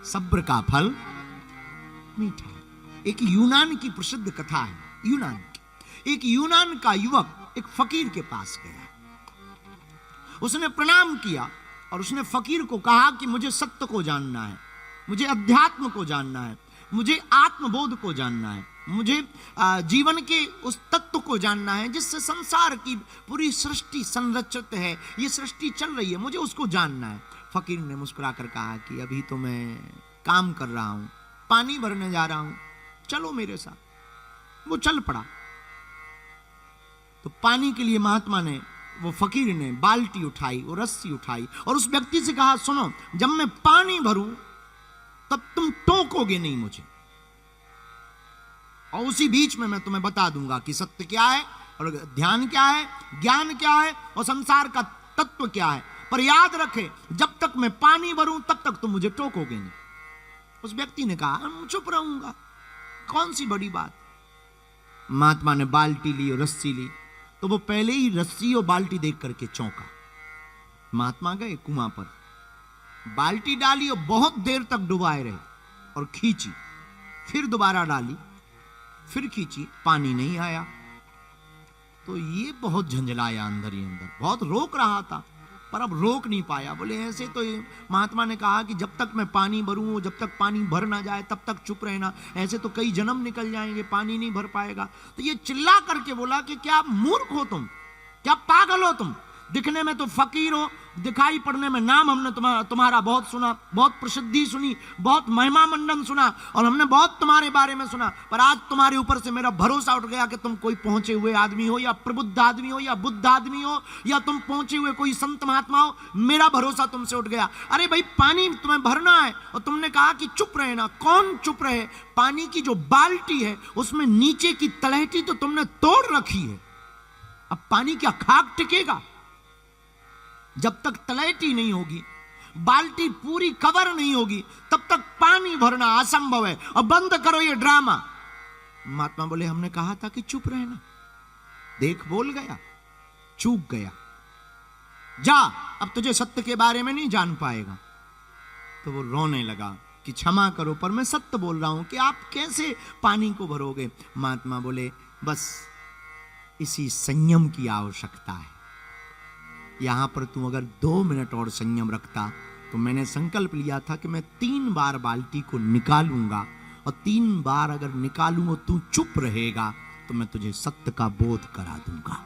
सब्र का फल मीठा। एक यूनान की प्रसिद्ध कथा है, यूनान की। एक यूनान का युवक एक फकीर के पास गया, उसने प्रणाम किया और उसने फकीर को कहा कि मुझे सत्य को जानना है, मुझे अध्यात्म को जानना है, मुझे आत्मबोध को जानना है, मुझे जीवन के उस तत्व को जानना है जिससे संसार की पूरी सृष्टि संरचित है, ये सृष्टि चल रही है, मुझे उसको जानना है। फकीर ने मुस्कुराकर कहा कि अभी तो मैं काम कर रहा हूं, पानी भरने जा रहा हूं, चलो मेरे साथ। वो चल पड़ा। तो पानी के लिए महात्मा ने, वो फकीर ने बाल्टी उठाई, वो रस्सी उठाई और उस व्यक्ति से कहा, सुनो, जब मैं पानी भरूं तब तुम टोकोगे नहीं मुझे, और उसी बीच में मैं तुम्हें बता दूंगा कि सत्य क्या है और ध्यान क्या है, ज्ञान क्या है और संसार का तत्व क्या है। पर याद रखे, जब तक मैं पानी भरूं तब तक तुम मुझे टोकोगे नहीं। उस व्यक्ति ने कहा, मैं चुप रहूंगा, कौन सी बड़ी बात। महात्मा ने बाल्टी ली और रस्सी ली, तो वो पहले ही रस्सी और बाल्टी देख करके चौंका। महात्मा गए कुआं पर, बाल्टी डाली और बहुत देर तक डुबाए रहे और खींची, फिर दोबारा डाली, फिर खींची, पानी नहीं आया। तो ये बहुत झंझलाया अंदर ही अंदर, बहुत रोक रहा था पर अब रोक नहीं पाया। बोले ऐसे तो महात्मा ने कहा कि जब तक मैं पानी भरूं, जब तक पानी भर ना जाए तब तक चुप रहना, ऐसे तो कई जन्म निकल जाएंगे, पानी नहीं भर पाएगा। तो ये चिल्ला करके बोला कि क्या मूर्ख हो तुम, क्या पागल हो तुम, दिखने में तो फकीर हो, दिखाई पड़ने में नाम हमने तुम्हारा बहुत सुना, बहुत प्रसिद्धि सुनी, बहुत महिमा मंडन सुना और हमने बहुत तुम्हारे बारे में सुना, पर आज तुम्हारे ऊपर से मेरा भरोसा उठ गया कि तुम कोई पहुंचे हुए आदमी हो या प्रबुद्ध आदमी हो या बुद्ध आदमी हो या तुम पहुंचे हुए कोई संत महात्मा हो, मेरा भरोसा तुमसे उठ गया। अरे भाई, पानी तुम्हें भरना है और तुमने कहा कि चुप रहना, कौन चुप रहे। पानी की जो बाल्टी है उसमें नीचे की तलहटी तो तुमने तोड़ रखी है, अब पानी क्या खाक टिकेगा। जब तक तलहटी नहीं होगी, बाल्टी पूरी कवर नहीं होगी, तब तक पानी भरना असंभव है, और बंद करो ये ड्रामा। महात्मा बोले, हमने कहा था कि चुप रहना, देख बोल गया, चूक गया, जा, अब तुझे सत्य के बारे में नहीं जान पाएगा। तो वो रोने लगा कि क्षमा करो, पर मैं सत्य बोल रहा हूं कि आप कैसे पानी को भरोगे। महात्मा बोले, बस इसी संयम की आवश्यकता है। यहां पर तू अगर 2 मिनट और संयम रखता तो मैंने संकल्प लिया था कि मैं 3 बार बाल्टी को निकालूंगा, और 3 बार अगर निकालूंगा तू चुप रहेगा तो मैं तुझे सत्य का बोध करा दूंगा।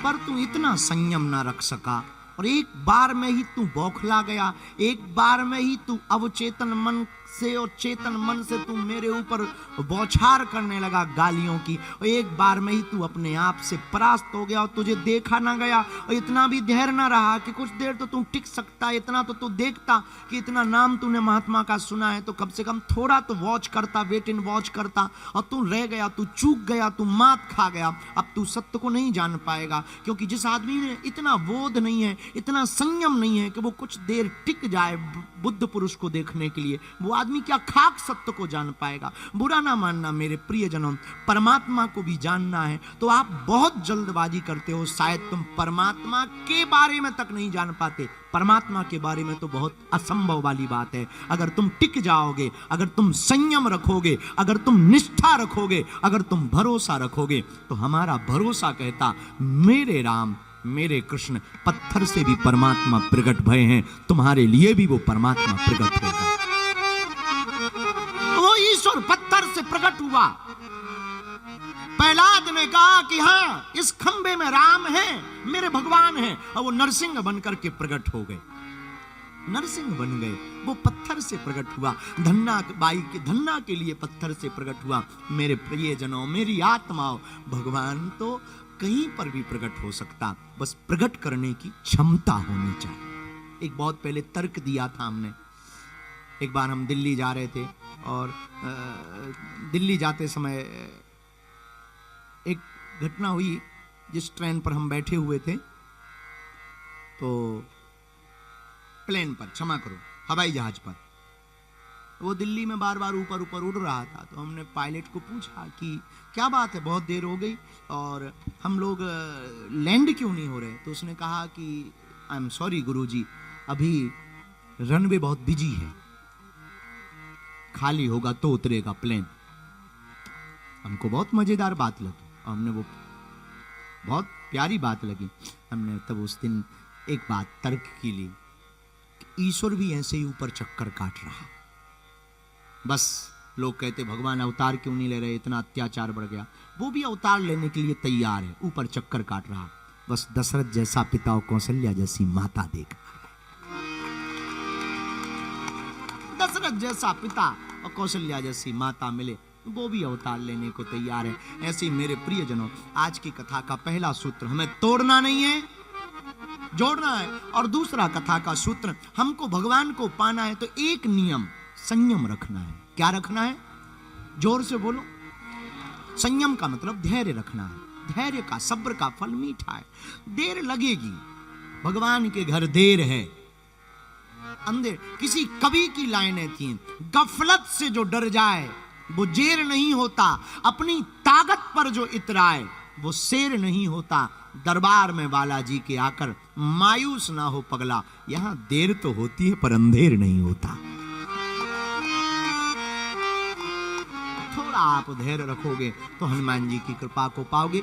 पर तू इतना संयम ना रख सका और एक बार में ही तू बौखला गया, एक बार में ही तू अवचेतन मन से और चेतन मन से तू मेरे ऊपर बौछार करने लगा गालियों की, और एक बार में ही तू अपने आप से परास्त हो गया और तुझे देखा ना गया, और इतना भी धैर्य ना रहा कि कुछ देर तो तू टिक सकता, इतना तो तू देखता कि इतना नाम तूने महात्मा का सुना है तो कम से कम थोड़ा तो वॉच करता, वेट इन वॉच करता, और तू रह गया, तू चूक गया, तू मात खा गया। अब तू सत्य को नहीं जान पाएगा, क्योंकि जिस आदमी में इतना बोध नहीं है, इतना संयम नहीं है कि वो कुछ देर टिक जाए बुद्ध पुरुष को देखने के लिए, वो आदमी क्या खाक सत्य को जान पाएगा। बुरा ना मानना मेरे प्रियजनों, परमात्मा को भी जानना है तो आप बहुत जल्दबाजी करते हो, शायद तुम परमात्मा के बारे में तक नहीं जान पाते। परमात्मा के बारे में तो बहुत असंभव वाली बात है। अगर तुम टिक जाओगे, अगर तुम संयम रखोगे, अगर तुम निष्ठा रखोगे, अगर तुम भरोसा रखोगे, तो हमारा भरोसा कहता, मेरे राम मेरे कृष्ण पत्थर से भी परमात्मा प्रकट भय हैं, तुम्हारे लिए भी वो परमात्मा प्रकट होगा। वो ईश्वर पत्थर से प्रकट हुआ। प्रहलाद ने कहा कि हाँ, इस खंबे में राम है, मेरे भगवान हैं, और वो नरसिंह बनकर के प्रकट हो गए, नरसिंह बन गए। वो पत्थर से प्रकट हुआ, धन्ना बाई के धन्ना के लिए पत्थर से प्रकट हुआ। मेरे प्रियजनों, मेरी आत्माओं, भगवान तो कहीं पर भी प्रकट हो सकता, बस प्रकट करने की क्षमता होनी चाहिए। एक बहुत पहले तर्क दिया था हमने। एक बार हम दिल्ली जा रहे थे और दिल्ली जाते समय एक घटना हुई। जिस ट्रेन पर हम बैठे हुए थे, तो प्लेन पर, क्षमा करो, हवाई जहाज पर, वो दिल्ली में बार बार ऊपर ऊपर उड़ रहा था। तो हमने पायलट को पूछा कि क्या बात है, बहुत देर हो गई और हम लोग लैंड क्यों नहीं हो रहे। तो उसने कहा कि आई एम सॉरी गुरुजी, अभी रनवे बहुत बिजी है, खाली होगा तो उतरेगा प्लेन। हमको बहुत मजेदार बात लगी, हमने वो बहुत प्यारी बात लगी। हमने तब उस दिन एक बात तर्क की ली कि ईश्वर भी ऐसे ही ऊपर चक्कर काट रहा। बस लोग कहते भगवान अवतार क्यों नहीं ले रहे, इतना अत्याचार बढ़ गया। वो भी अवतार लेने के लिए तैयार है, ऊपर चक्कर काट रहा। बस दशरथ जैसा पिता और कौशल्या जैसी माता देखा। दशरथ जैसा पिता और कौशल्या जैसी माता मिले, वो भी अवतार लेने को तैयार है। ऐसे ही मेरे प्रियजनों, आज की कथा का पहला सूत्र हमें तोड़ना नहीं है, जोड़ना है। और दूसरा कथा का सूत्र, हमको भगवान को पाना है तो एक नियम, संयम रखना है। क्या रखना है? जोर से बोलो। संयम का मतलब धैर्य रखना है। धैर्य का, सब्र का फल मीठा है। देर लगेगी, भगवान के घर देर है। अंधेर, किसी कवि की लाइनें थी, गफलत से जो डर जाए वो जेर नहीं होता, अपनी ताकत पर जो इतराए वो शेर नहीं होता। दरबार में बालाजी के आकर मायूस ना हो पगला, यहां देर तो होती है पर अंधेर नहीं होता। थोड़ा आप धैर्य रखोगे तो हनुमान जी की कृपा को पाओगे।